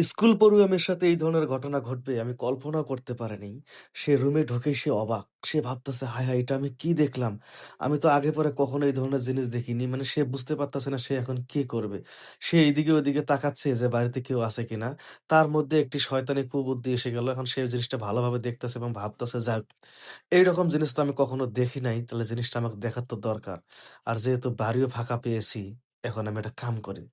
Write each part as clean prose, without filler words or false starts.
School পড়ুয়া মেয়ের সাথে এই ধরনের ঘটনা ঘটবে আমি কল্পনাও করতে পারিনি। সে রুমে ঢুকেই সে অবাক। সে ভাবতেছে, "হায়, হায়! এটা আমি কি দেখলাম? আমি তো আগে পরে কখনো এই ধরনের জিনিস দেখিনি।" মানে সে বুঝতে পারতেছে না সে এখন কি করবে? সে এইদিকে ওইদিকে তাকাচ্ছে যে বাড়িতে কেউ আছে কিনা। তার মধ্যে একটি শয়তানি কুবুদ্ধি এসে গেল। এখন সে জিনিসটা ভালোভাবে দেখতেছে এবং ভাবতেছে, "যাক, এইরকম জিনিস তো আমি কখনো দেখি নাই। তাহলে জিনিসটা আমাকে দেখার তো দরকার। আর যেহেতু বাড়িও ফাঁকা পেয়েছি, এখন আমি একটা কাম করি।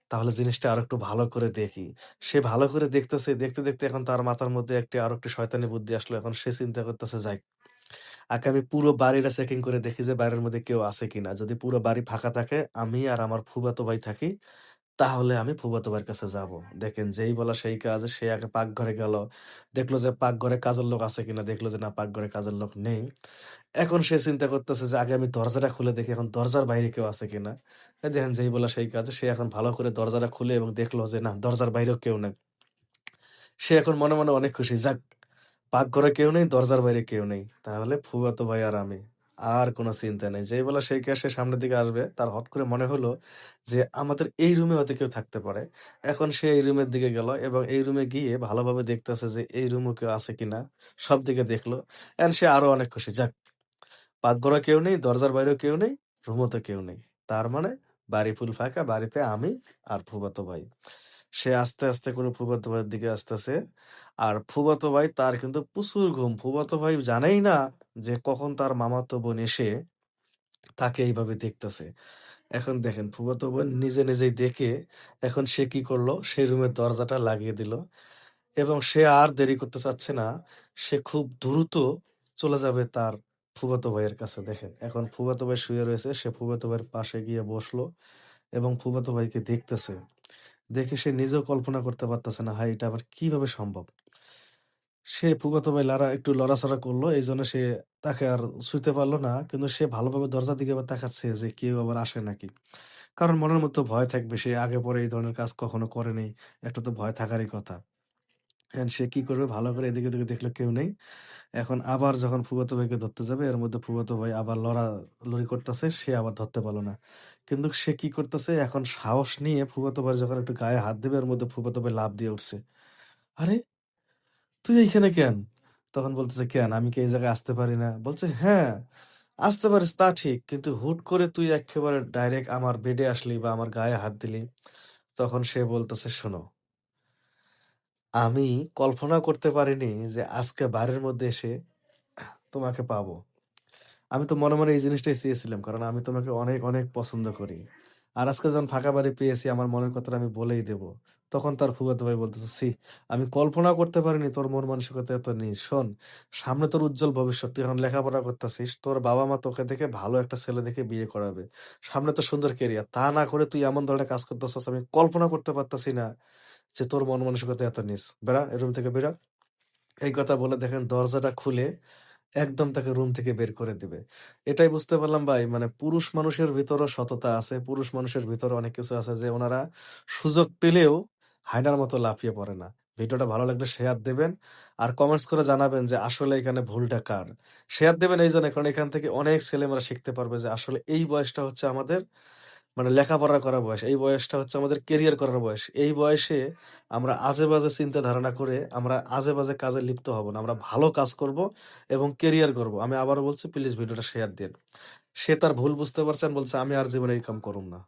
তাহলে জিনিসটা আরেকটু ভালো করে দেখি।" সে ভালো করে দেখতেছে, দেখতে, দেখতে এখন তার মাথার মধ্যে আরেকটি শয়তানি বুদ্ধি আসলো। এখন সে চিন্তা করতেছে, "যাই, আগে আমি পুরো বাড়িটা চেকিং করে দেখি যে বাড়ির মধ্যে কেউ আছে কিনা। যদি পুরো বাড়ি ফাঁকা থাকে, আমি আর আমার ফুফাতো ভাই থাকি, তাহলে আমি ফুফাতো ভাইয়ের কাছে যাবো।" দেখেন যেই বলা সেই কাজ। সে আগে পাকঘরে গেল। দেখলো যে পাকঘরে কাজের লোক আছে কিনা, দেখলো যে না পাকঘরে কাজের লোক নেই। এখন সে চিন্তা করতেছে যে আগে আমি দরজাটা খুলে দেখি এখন দরজার বাইরে কেউ আছে কিনা। দেখেন যেই বলা সেই কাজ। সে এখন ভালো করে দরজাটা খুলে এবং দেখলো যে না দরজার বাইরেও কেউ নেই। সে এখন মনে, মনে অনেক খুশি। যাক, পাকঘরে কেউ নেই, দরজার বাইরে কেউ নেই। তাহলে ফুফাতো ভাই আর আমি। আর কোন চিন্তা নেই। যেই বলা সেই কাজ। সে সামনের দিকে আসবে। তার হঠাৎ করে মনে হলো যে আমাদের এই রুমে হয়তো কেউ থাকতে পারে। এখন সে এই রুমের দিকে গেল এবং এই রুমে গিয়ে ভালোভাবে দেখতেছে যে এই রুমেও কেউ আছে কিনা। সব দিকে দেখলো। সে আরো অনেক খুশি। যাক, পাকঘরে কেউ নেই, দরজার বাইরেও কেউ নেই, রুমও তো কেউ নেই। তার মানে বাড়ি ফুল ফাঁকা, বাড়িতে আমি আর ফুফাতো ভাই। সে আস্তে, আস্তে করে ফুফাতো ভাইয়ের দিকে আসতেছে। আর ফুফাতো ভাই তার কিন্তু প্রচুর ঘুম। ফুফাতো ভাই জানেই না যে কখন তার মামাতো বোন এসে তাকে এইভাবে দেখতেছে। এখন দেখেন ফুফাতো বোন নিজে, নিজেই দেখে এখন সে কি করলো? সেই রুমের দরজাটা লাগিয়ে দিল এবং সে আর দেরি করতে চাচ্ছে না। সে খুব দ্রুত চলে যাবে তার ফুফাতো ভাইয়ের কাছে। দেখেন এখন ফুফাতো ভাই শুয়ে রয়েছে। সে ফুফাতো ভাইয়ের পাশে গিয়ে বসলো এবং ফুফাতো ভাইকে দেখতেছে। দেখে সে নিজেও কল্পনা করতে পারতেছে না, "হায়! এটা আবার কিভাবে সম্ভব?" সে ফুফাতো ভাই একটু লড়াচড়া করলো। এইজন্য সে তাকে আর ছুঁইতে পারল না। কিন্তু সে ভালোভাবে দরজার দিকে আবার তাকাচ্ছে যে কেউ আবার আসে নাকি। কারণ মনের মধ্যে ভয় থাকবে। সে আগে পরে এই ধরনের কাজ কখনো করেনি। একটা তো ভয় থাকারই কথা। সে কি করবে? ভালো করে এদিকে ওদিকে দেখলো কেউ নেই। এখন আবার যখন ফুফাতো ভাইকে ধরতে যাবে এর মধ্যে ফুফাতো ভাই আবার লড়ালড়ি করতেছে। সে আবার ধরতে পারল না। কিন্তু সে কি করতেছে? এখন সাহস নিয়ে ফুফাতো ভাইয়ের যখন একটু গায়ে হাত দিবে এর মধ্যে ফুফাতো ভাই লাফ দিয়ে উঠছে। "আরে! তুই এইখানে কেন?" তখন বলতেছে, "কেন? আমি কি এই জায়গায় আসতে পারি না?" বলছে, "হ্যাঁ, আসতে পারিস তা ঠিক। কিন্তু হুট করে তুই এক্কেবারে ডাইরেক্ট আমার বেডে আসলি বা আমার গায়ে হাত দিলি।" তখন সে বলতেছে, "শোনো, আমি কল্পনা করতে পারিনি যে আজকে বাড়ির মধ্যে এসে তোমাকে পাবো। আমি তো মনে, মনে এই জিনিসটাই চেয়েছিলাম। কারণ আমি তোমাকে অনেক, অনেক পছন্দ করি। আর আজকে যখন ফাঁকা বাড়ি পেয়েছি আমার মনের কথাটা আমি বলেই দেব।" তখন তার ফুফাতো ভাই বলতেছে, "ছি! আমি কল্পনাও করতে পারিনি তোর মন মানসিকতা এত নিচ। শোন, সামনে তোর উজ্জ্বল ভবিষ্যৎ। তুই এখন লেখাপড়া করতেছিস। তোর বাবা-মা তোকে দেখে ভালো একটা ছেলে দেখে বিয়ে করাবে। সামনে তোর সুন্দর ক্যারিয়ার। তা না করে তুই এমন ধরনের কাজ করতেছস আমি কল্পনা করতে পারতেছি না যে তোর মন মানসিকতা এত নিচ। বেড়া, এই রুম থেকে বেরা।" এই কথা বলে দেখেন দরজাটা খুলে একদম তাকে রুম থেকে বের করে দিবে। এটাই বুঝতে পারলাম ভাই মানে পুরুষ মানুষের ভিতরেও সততা আছে। পুরুষ মানুষের ভিতরে অনেক কিছু আছে যে ওনারা সুযোগ পেলেও হায়নার মতো লাফিয়ে পড়ে না। ভিডিওটা ভালো লাগলে শেয়ার দেবেন। আর কমেন্টস করে জানাবেন যে আসলে এখানে ভুলটা কার? শেয়ার দেবেন এইজন্য কারণ এখান থেকে অনেক ছেলেমেয়েরা শিখতে পারবে যে আসলে এই বয়সটা হচ্ছে আমাদের মানে লেখাপড়া করার বয়স। এই বয়সটা হচ্ছে আমাদের কেরিয়ার করার বয়স। এই বয়সে আমরা আজে-বাজে চিন্তা ধারণা করে আমরা আজে-বাজে কাজে লিপ্ত হব না। আমরা ভালো কাজ করব এবং কেরিয়ার গড়ব। আমি আবারও বলছি প্লিজ ভিডিওটা শেয়ার দিয়েন। সে তার ভুল বুঝতে পারছেন বলছে আমি আর জীবনে এই কাম করুম না।